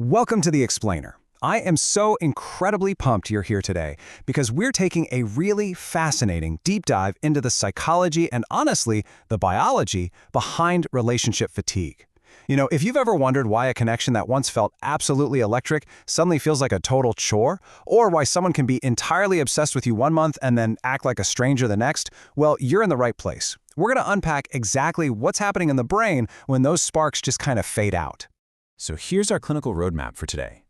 Welcome to The Explainer. I am so incredibly pumped you're here today because we're taking a really fascinating deep dive into the psychology and honestly, the biology behind relationship fatigue. If you've ever wondered why a connection that once felt absolutely electric suddenly feels like a total chore, or why someone can be entirely obsessed with you one month and then act like a stranger the next, well, you're in the right place. We're going to unpack exactly what's happening in the brain when those sparks just kind of fade out. So here's our clinical roadmap for today.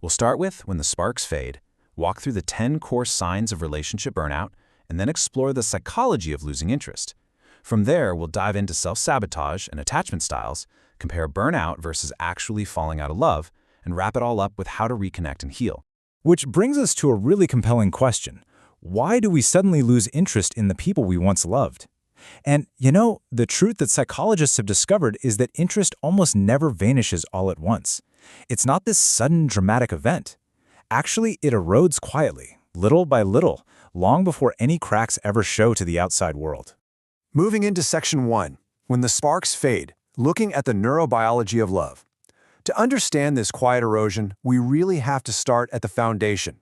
We'll start with when the sparks fade, walk through the 10 core signs of relationship burnout, and then explore the psychology of losing interest. From there, we'll dive into self-sabotage and attachment styles, compare burnout versus actually falling out of love, and wrap it all up with how to reconnect and heal. Which brings us to a really compelling question. Why do we suddenly lose interest in the people we once loved? And, the truth that psychologists have discovered is that interest almost never vanishes all at once. It's not this sudden dramatic event. Actually, it erodes quietly, little by little, long before any cracks ever show to the outside world. Moving into Section 1, when the sparks fade, looking at the neurobiology of love. To understand this quiet erosion, we really have to start at the foundation.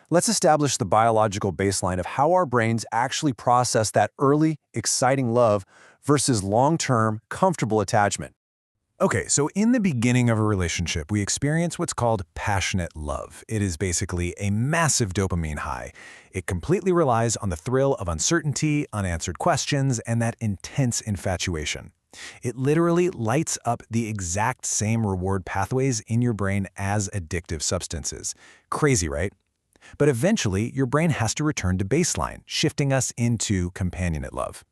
Let's establish the biological baseline of how our brains actually process that early, exciting love versus long-term, comfortable attachment. Okay, so in the beginning of a relationship, we experience what's called passionate love. It is basically a massive dopamine high. It completely relies on the thrill of uncertainty, unanswered questions, and that intense infatuation. It literally lights up the exact same reward pathways in your brain as addictive substances. Crazy, right? But eventually, your brain has to return to baseline, shifting us into companionate love.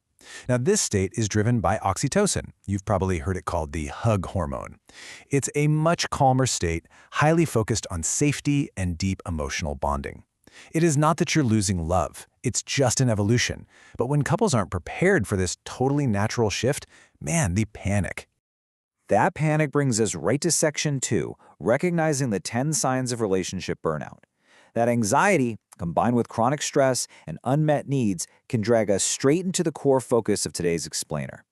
Now, this state is driven by oxytocin. You've probably heard it called the hug hormone. It's a much calmer state, highly focused on safety and deep emotional bonding. It is not that you're losing love. It's just an evolution. But when couples aren't prepared for this totally natural shift, man, they panic. That panic brings us right to Section 2, recognizing the 10 signs of relationship burnout. That anxiety, combined with chronic stress and unmet needs, can drag us straight into the core focus of today's explainer.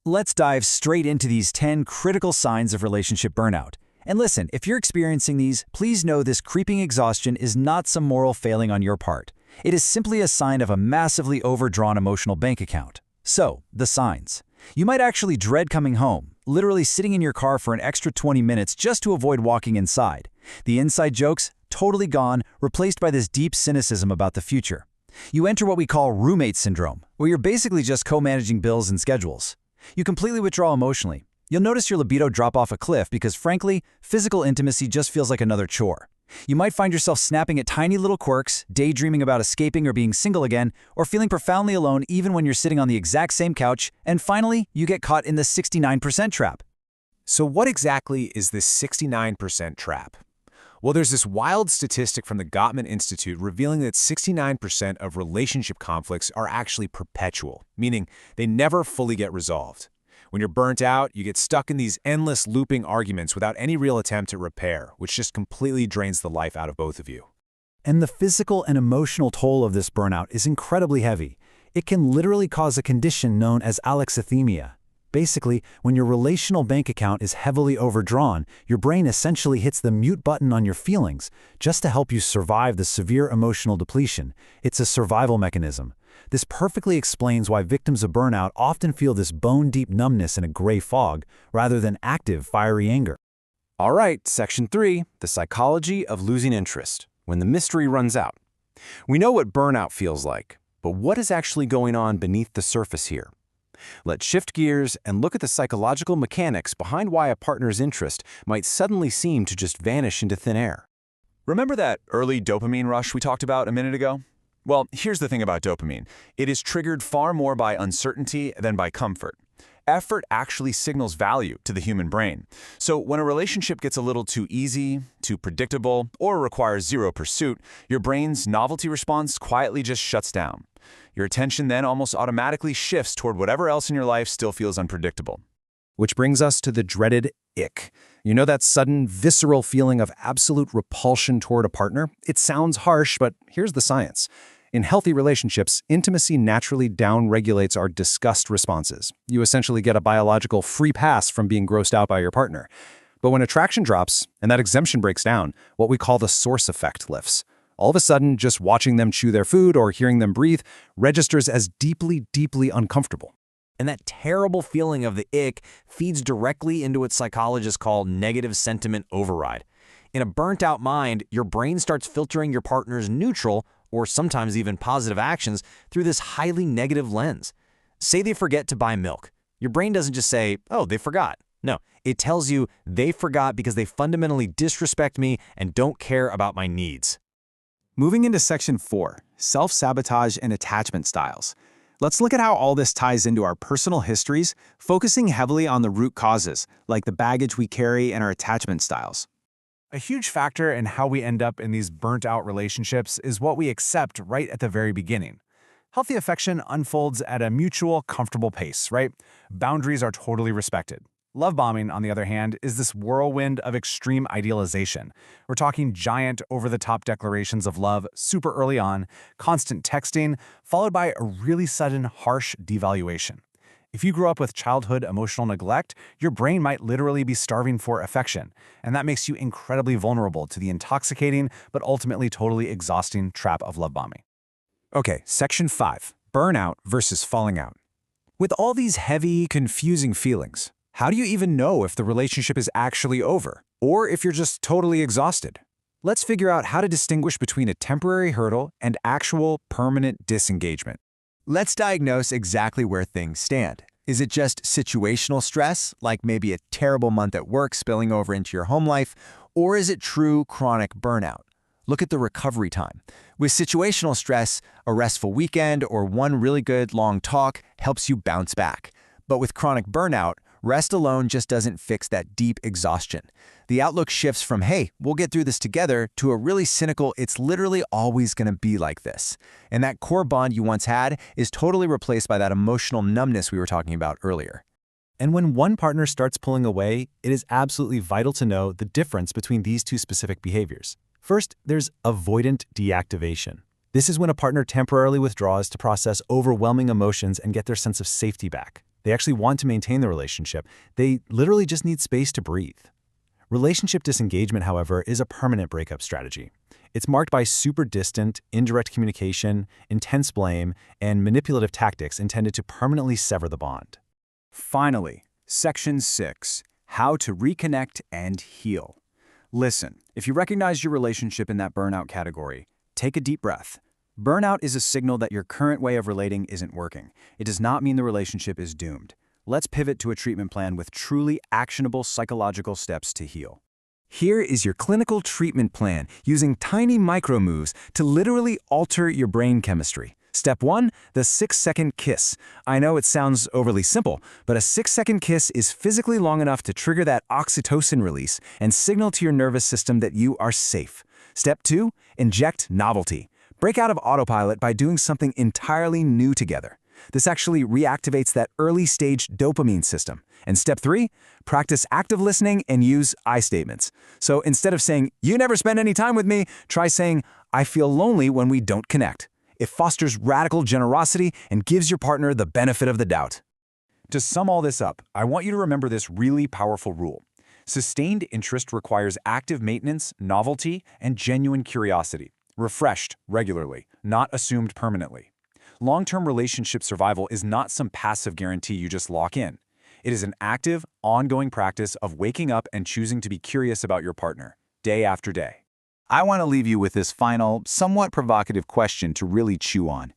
Let's dive straight into these 10 critical signs of relationship burnout. And listen, if you're experiencing these, please know this creeping exhaustion is not some moral failing on your part. It is simply a sign of a massively overdrawn emotional bank account. So, the signs. You might actually dread coming home, literally sitting in your car for an extra 20 minutes just to avoid walking inside. The inside jokes, totally gone, replaced by this deep cynicism about the future. You enter what we call roommate syndrome, where you're basically just co-managing bills and schedules. You completely withdraw emotionally. You'll notice your libido drop off a cliff because, frankly, physical intimacy just feels like another chore. You might find yourself snapping at tiny little quirks, daydreaming about escaping or being single again, or feeling profoundly alone even when you're sitting on the exact same couch, and finally, you get caught in the 69% trap. So what exactly is this 69% trap? Well, there's this wild statistic from the Gottman Institute revealing that 69% of relationship conflicts are actually perpetual, meaning they never fully get resolved. When you're burnt out, you get stuck in these endless looping arguments without any real attempt at repair, which just completely drains the life out of both of you. And the physical and emotional toll of this burnout is incredibly heavy. It can literally cause a condition known as alexithymia. Basically, when your relational bank account is heavily overdrawn, your brain essentially hits the mute button on your feelings just to help you survive the severe emotional depletion. It's a survival mechanism. This perfectly explains why victims of burnout often feel this bone-deep numbness in a gray fog rather than active, fiery anger. All right, Section 3, the psychology of losing interest, when the mystery runs out. We know what burnout feels like, but what is actually going on beneath the surface here? Let's shift gears and look at the psychological mechanics behind why a partner's interest might suddenly seem to just vanish into thin air. Remember that early dopamine rush we talked about a minute ago? Well, here's the thing about dopamine. It is triggered far more by uncertainty than by comfort. Effort actually signals value to the human brain. So when a relationship gets a little too easy, too predictable, or requires zero pursuit, your brain's novelty response quietly just shuts down. Your attention then almost automatically shifts toward whatever else in your life still feels unpredictable. Which brings us to the dreaded ick. You know that sudden, visceral feeling of absolute repulsion toward a partner? It sounds harsh, but here's the science. In healthy relationships, intimacy naturally downregulates our disgust responses. You essentially get a biological free pass from being grossed out by your partner. But when attraction drops and that exemption breaks down, what we call the source effect lifts. All of a sudden, just watching them chew their food or hearing them breathe registers as deeply, deeply uncomfortable. And that terrible feeling of the ick feeds directly into what psychologists call negative sentiment override. In a burnt-out mind, your brain starts filtering your partner's neutral, or sometimes even positive actions, through this highly negative lens. Say they forget to buy milk. Your brain doesn't just say, oh, they forgot. No, it tells you they forgot because they fundamentally disrespect me and don't care about my needs. Moving into Section 4, Self-Sabotage and Attachment Styles. Let's look at how all this ties into our personal histories, focusing heavily on the root causes, like the baggage we carry and our attachment styles. A huge factor in how we end up in these burnt-out relationships is what we accept right at the very beginning. Healthy affection unfolds at a mutual, comfortable pace, right? Boundaries are totally respected. Love bombing, on the other hand, is this whirlwind of extreme idealization. We're talking giant, over-the-top declarations of love super early on, constant texting, followed by a really sudden, harsh devaluation. If you grew up with childhood emotional neglect, your brain might literally be starving for affection, and that makes you incredibly vulnerable to the intoxicating but ultimately totally exhausting trap of love bombing. Okay, Section 5, Burnout versus Falling Out. With all these heavy, confusing feelings, how do you even know if the relationship is actually over, or if you're just totally exhausted? Let's figure out how to distinguish between a temporary hurdle and actual, permanent disengagement. Let's diagnose exactly where things stand. Is it just situational stress, like maybe a terrible month at work spilling over into your home life, or is it true chronic burnout? Look at the recovery time. With situational stress, a restful weekend or one really good long talk helps you bounce back. But with chronic burnout, rest alone just doesn't fix that deep exhaustion. The outlook shifts from, hey, we'll get through this together, to a really cynical, it's literally always going to be like this. And that core bond you once had is totally replaced by that emotional numbness we were talking about earlier. And when one partner starts pulling away, it is absolutely vital to know the difference between these two specific behaviors. First, there's avoidant deactivation. This is when a partner temporarily withdraws to process overwhelming emotions and get their sense of safety back. They actually want to maintain the relationship. They literally just need space to breathe. Relationship disengagement, however, is a permanent breakup strategy. It's marked by super distant, indirect communication, intense blame, and manipulative tactics intended to permanently sever the bond. Finally, Section 6, How to Reconnect and Heal. Listen, if you recognize your relationship in that burnout category, take a deep breath. Burnout is a signal that your current way of relating isn't working. It does not mean the relationship is doomed. Let's pivot to a treatment plan with truly actionable psychological steps to heal. Here is your clinical treatment plan using tiny micro moves to literally alter your brain chemistry. Step 1, the 6-second kiss. I know it sounds overly simple, but a 6-second kiss is physically long enough to trigger that oxytocin release and signal to your nervous system that you are safe. Step 2, inject novelty. Break out of autopilot by doing something entirely new together. This actually reactivates that early-stage dopamine system. And step 3, practice active listening and use I statements. So instead of saying, "You never spend any time with me," try saying, "I feel lonely when we don't connect." It fosters radical generosity and gives your partner the benefit of the doubt. To sum all this up, I want you to remember this really powerful rule. Sustained interest requires active maintenance, novelty, and genuine curiosity. Refreshed regularly, not assumed permanently. Long-term relationship survival is not some passive guarantee you just lock in. It is an active, ongoing practice of waking up and choosing to be curious about your partner, day after day. I want to leave you with this final, somewhat provocative question to really chew on.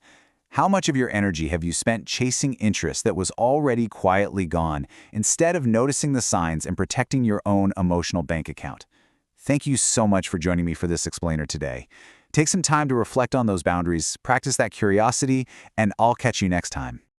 How much of your energy have you spent chasing interest that was already quietly gone, instead of noticing the signs and protecting your own emotional bank account? Thank you so much for joining me for this explainer today. Take some time to reflect on those boundaries, practice that curiosity, and I'll catch you next time.